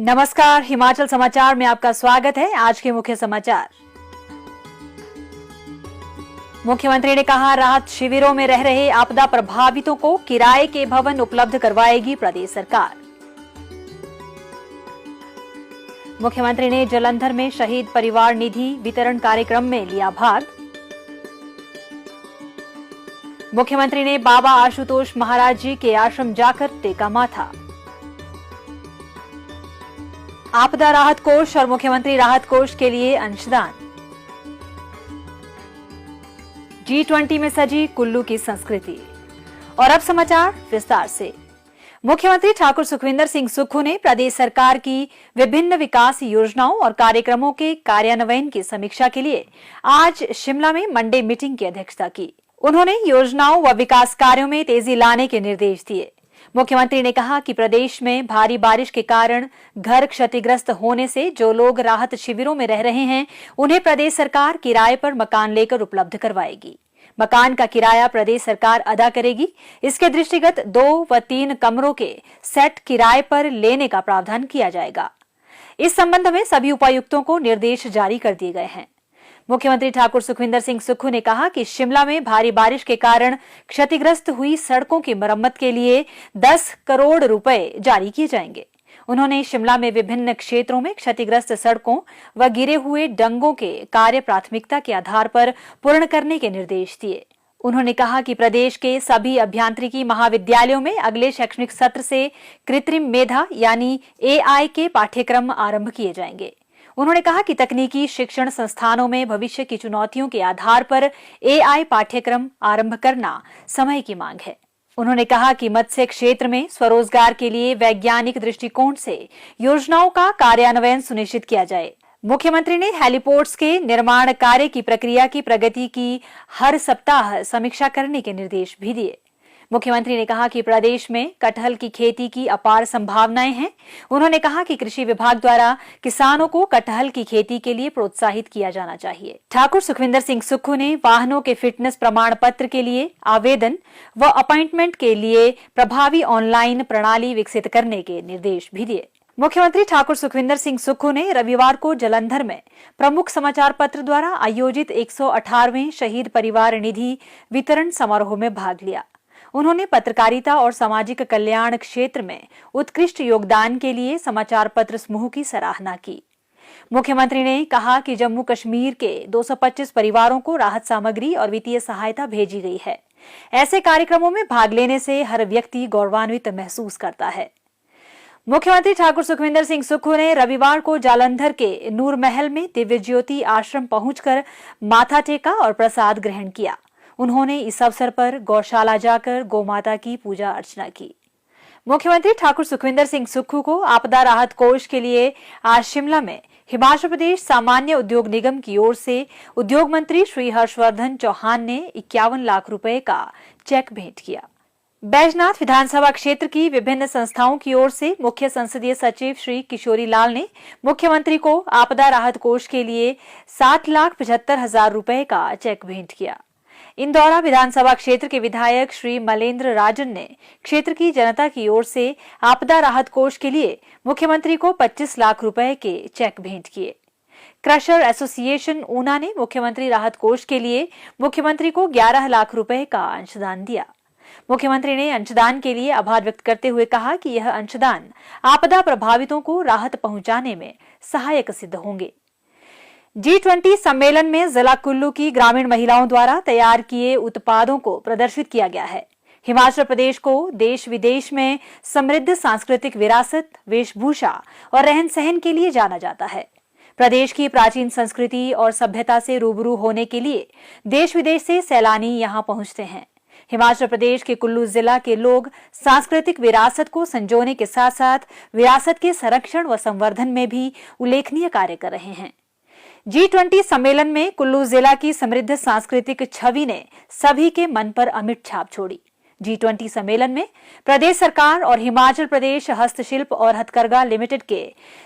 नमस्कार, हिमाचल समाचार में आपका स्वागत है। आज के मुख्य समाचार। मुख्यमंत्री ने कहा, राहत शिविरों में रह रहे आपदा प्रभावितों को किराए के भवन उपलब्ध करवाएगी प्रदेश सरकार। मुख्यमंत्री ने जालंधर में शहीद परिवार निधि वितरण कार्यक्रम में लिया भाग। मुख्यमंत्री ने बाबा आशुतोष महाराज जी के आश्रम जाकर टेका माथा। आपदा राहत कोष और मुख्यमंत्री राहत कोष के लिए अंशदान। G20 में सजी कुल्लू की संस्कृति। और अब समाचार विस्तार से। मुख्यमंत्री ठाकुर सुखविंदर सिंह सुक्खू ने प्रदेश सरकार की विभिन्न विकास योजनाओं और कार्यक्रमों के कार्यान्वयन की समीक्षा के लिए आज शिमला में मंडे मीटिंग की अध्यक्षता की। उन्होंने योजनाओं व विकास कार्यों में तेजी लाने के निर्देश दिए। मुख्यमंत्री ने कहा कि प्रदेश में भारी बारिश के कारण घर क्षतिग्रस्त होने से जो लोग राहत शिविरों में रह रहे हैं, उन्हें प्रदेश सरकार किराए पर मकान लेकर उपलब्ध करवाएगी। मकान का किराया प्रदेश सरकार अदा करेगी। इसके दृष्टिगत 2 व 3 कमरों के सेट किराए पर लेने का प्रावधान किया जाएगा। इस संबंध में सभी उपायुक्तों को निर्देश जारी कर दिए गए हैं। मुख्यमंत्री ठाकुर सुखविंदर सिंह सुक्खू ने कहा कि शिमला में भारी बारिश के कारण क्षतिग्रस्त हुई सड़कों की मरम्मत के लिए 10 करोड़ रुपए जारी किए जाएंगे। उन्होंने शिमला में विभिन्न क्षेत्रों में क्षतिग्रस्त सड़कों व गिरे हुए डंगों के कार्य प्राथमिकता के आधार पर पूर्ण करने के निर्देश दिए। उन्होंने कहा कि प्रदेश के सभी अभियांत्रिकी महाविद्यालयों में अगले शैक्षणिक सत्र से कृत्रिम मेधा यानी AI के पाठ्यक्रम आरंभ किए जाएंगे। उन्होंने कहा कि तकनीकी शिक्षण संस्थानों में भविष्य की चुनौतियों के आधार पर AI पाठ्यक्रम आरंभ करना समय की मांग है। उन्होंने कहा कि मत्स्य क्षेत्र में स्वरोजगार के लिए वैज्ञानिक दृष्टिकोण से योजनाओं का कार्यान्वयन सुनिश्चित किया जाए। मुख्यमंत्री ने हेलीपोर्ट्स के निर्माण कार्य की प्रक्रिया की प्रगति की हर सप्ताह समीक्षा करने के निर्देश भी दिए। मुख्यमंत्री ने कहा कि प्रदेश में कटहल की खेती की अपार संभावनाएं हैं। उन्होंने कहा कि कृषि विभाग द्वारा किसानों को कटहल की खेती के लिए प्रोत्साहित किया जाना चाहिए। ठाकुर सुखविंदर सिंह सुक्खू ने वाहनों के फिटनेस प्रमाण पत्र के लिए आवेदन व अपॉइंटमेंट के लिए प्रभावी ऑनलाइन प्रणाली विकसित करने के निर्देश भी दिए। मुख्यमंत्री ठाकुर सुखविंदर सिंह सुक्खू ने रविवार को जालंधर में प्रमुख समाचार पत्र द्वारा आयोजित 118वें शहीद परिवार निधि वितरण समारोह में भाग लिया। उन्होंने पत्रकारिता और सामाजिक कल्याण क्षेत्र में उत्कृष्ट योगदान के लिए समाचार पत्र समूह की सराहना की। मुख्यमंत्री ने कहा कि जम्मू कश्मीर के 225 परिवारों को राहत सामग्री और वित्तीय सहायता भेजी गई है। ऐसे कार्यक्रमों में भाग लेने से हर व्यक्ति गौरवान्वित महसूस करता है। मुख्यमंत्री ठाकुर सुखविंदर सिंह सुक्खू ने रविवार को जालंधर के नूर महल में दिव्य ज्योति आश्रम पहुंचकर माथा टेका और प्रसाद ग्रहण किया। उन्होंने इस अवसर पर गौशाला जाकर गौमाता की पूजा अर्चना की। मुख्यमंत्री ठाकुर सुखविंदर सिंह सुक्खू को आपदा राहत कोष के लिए आज शिमला में हिमाचल प्रदेश सामान्य उद्योग निगम की ओर से उद्योग मंत्री श्री हर्षवर्धन चौहान ने 51 लाख रुपए का चेक भेंट किया। बैजनाथ विधानसभा क्षेत्र की विभिन्न संस्थाओं की ओर से मुख्य संसदीय सचिव श्री किशोरी लाल ने मुख्यमंत्री को आपदा राहत कोष के लिए 7,75,000 रुपए का चेक भेंट किया। इंदौरा विधानसभा क्षेत्र के विधायक श्री मलेंद्र राजन ने क्षेत्र की जनता की ओर से आपदा राहत कोष के लिए मुख्यमंत्री को 25 लाख रुपए के चेक भेंट किए। क्रशर एसोसिएशन ऊना ने मुख्यमंत्री राहत कोष के लिए मुख्यमंत्री को 11 लाख रुपए का अंशदान दिया। मुख्यमंत्री ने अंशदान के लिए आभार व्यक्त करते हुए कहा कि यह अंशदान आपदा प्रभावितों को राहत पहुंचाने में सहायक सिद्ध होंगे। G20 सम्मेलन में जिला कुल्लू की ग्रामीण महिलाओं द्वारा तैयार किए उत्पादों को प्रदर्शित किया गया है। हिमाचल प्रदेश को देश विदेश में समृद्ध सांस्कृतिक विरासत, वेशभूषा और रहन सहन के लिए जाना जाता है। प्रदेश की प्राचीन संस्कृति और सभ्यता से रूबरू होने के लिए देश विदेश से सैलानी यहाँ पहुंचते हैं। हिमाचल प्रदेश के कुल्लू जिला के लोग सांस्कृतिक विरासत को संजोने के साथ साथ विरासत के संरक्षण व संवर्धन में भी उल्लेखनीय कार्य कर रहे हैं। G20 सम्मेलन में कुल्लू जिला की समृद्ध सांस्कृतिक छवि ने सभी के मन पर अमिट छाप छोड़ी। G20 सम्मेलन में प्रदेश सरकार और हिमाचल प्रदेश हस्तशिल्प और हथकरघा लिमिटेड के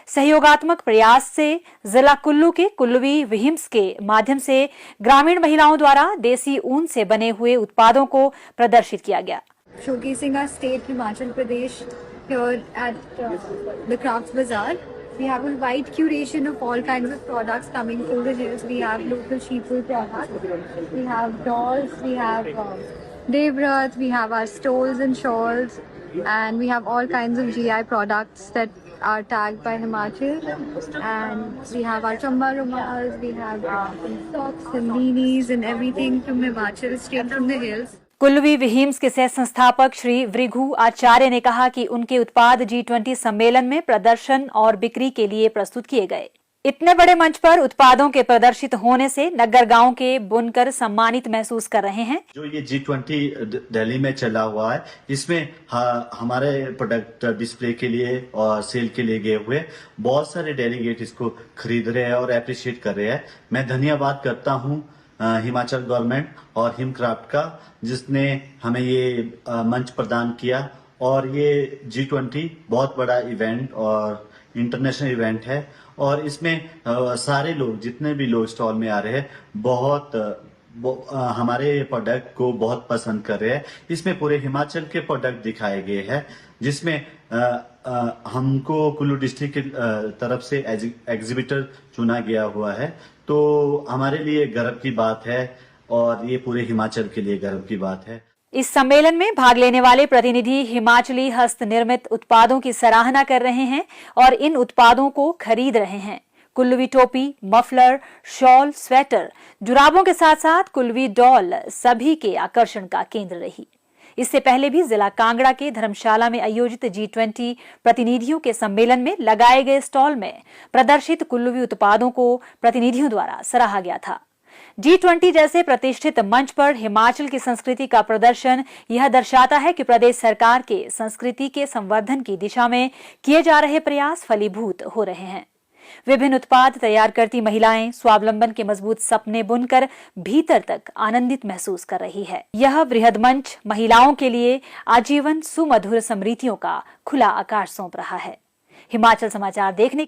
सहयोगात्मक प्रयास से जिला कुल्लू के कुल्लवी विहिम्स के माध्यम से ग्रामीण महिलाओं द्वारा देसी ऊन से बने हुए उत्पादों को प्रदर्शित किया गया। Showcasing our state Himachal Pradesh here at the Crafts Bazaar. We have a wide curation of all kinds of products coming from the hills. We have local sheepwool products. We have dolls. We have Devrat. We have our stoles and shawls, and we have all kinds of GI products that are tagged by Himachal. And we have our chamba rumals. We have socks and beanies and everything from Himachal, straight from the hills. Kullvi विहिम्स के सह संस्थापक श्री भृगु आचार्य ने कहा कि उनके उत्पाद G20 सम्मेलन में प्रदर्शन और बिक्री के लिए प्रस्तुत किए गए। इतने बड़े मंच पर उत्पादों के प्रदर्शित होने से नगर गांव के बुनकर सम्मानित महसूस कर रहे हैं। जो ये G20 दिल्ली में चला हुआ है, इसमें हमारे प्रोडक्ट डिस्प्ले के लिए और सेल के लिए गए हुए बहुत सारे डेलीगेट इसको खरीद रहे हैं और अप्रिशिएट कर रहे हैं। मैं धन्यवाद करता हूँ हिमाचल गवर्नमेंट और हिमक्राफ्ट का, जिसने हमें ये मंच प्रदान किया। और ये G20 बहुत बड़ा इवेंट और इंटरनेशनल इवेंट है और इसमें सारे लोग, जितने भी लोग स्टॉल में आ रहे हैं, हमारे प्रोडक्ट को बहुत पसंद कर रहे हैं। इसमें पूरे हिमाचल के प्रोडक्ट दिखाए गए हैं, जिसमें हमको कुल्लू डिस्ट्रिक्ट की तरफ से एग्जीबिटर चुना गया हुआ है। तो हमारे लिए गर्व की बात है और ये पूरे हिमाचल के लिए गर्व की बात है। इस सम्मेलन में भाग लेने वाले प्रतिनिधि हिमाचली हस्त निर्मित उत्पादों की सराहना कर रहे हैं और इन उत्पादों को खरीद रहे हैं। कुल्लवी टोपी, मफलर, शॉल, स्वेटर, जुराबों के साथ साथ कुल्लवी डॉल सभी के आकर्षण का केंद्र रही। इससे पहले भी जिला कांगड़ा के धर्मशाला में आयोजित G20 प्रतिनिधियों के सम्मेलन में लगाए गए स्टॉल में प्रदर्शित कुल्लवी उत्पादों को प्रतिनिधियों द्वारा सराहा गया था। G20 जैसे प्रतिष्ठित मंच पर हिमाचल की संस्कृति का प्रदर्शन यह दर्शाता है कि प्रदेश सरकार के संस्कृति के संवर्धन की दिशा में किए जा रहे प्रयास फलीभूत हो रहे हैं। विभिन्न उत्पाद तैयार करती महिलाएं स्वावलंबन के मजबूत सपने बुनकर भीतर तक आनंदित महसूस कर रही है। यह बृहद मंच महिलाओं के लिए आजीवन सुमधुर समृद्धियों का खुला आकाश सौंप रहा है। हिमाचल समाचार देखने